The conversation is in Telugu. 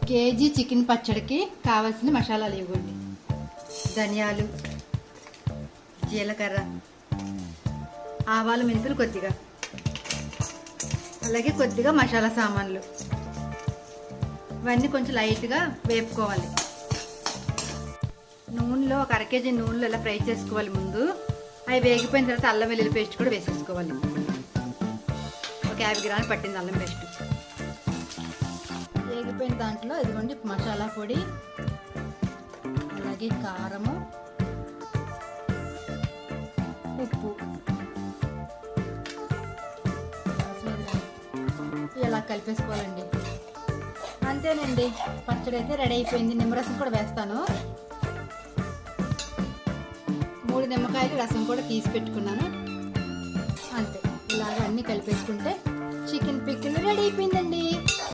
కేజీ చికెన్ పచ్చడికి కావాల్సిన మసాలాలు ఇవ్వండి. ధనియాలు, జీలకర్ర, ఆవాలు, మెంతులు కొద్దిగా, అలాగే కొద్దిగా మసాలా సామాన్లు. ఇవన్నీ కొంచెం లైట్గా వేపుకోవాలి. నూనెలో ఒక 1/2 కేజీ నూనెలో ఇలా ఫ్రై చేసుకోవాలి. ముందు అవి వేగిపోయిన తర్వాత అల్లం వెల్లుల్లి పేస్ట్ కూడా వేసేసుకోవాలి. ఒక 50 గ్రాములు పట్టింది అల్లం పేస్ట్. వేగిపోయిన దాంట్లో ఇదిగోండి మసాలా పొడి, అలాగే కారము, ఉప్పు ఇలా కలిపేసుకోవాలండి. అంతేనండి, పచ్చడి అయితే రెడీ అయిపోయింది. నిమ్మరసం కూడా వేస్తాను. 3 నిమ్మకాయలు రసం కూడా తీసి పెట్టుకున్నాను. అంతే, ఇలాగ అన్నీ కలిపేసుకుంటే చికెన్ పికిల్ రెడీ అయిపోయిందండి.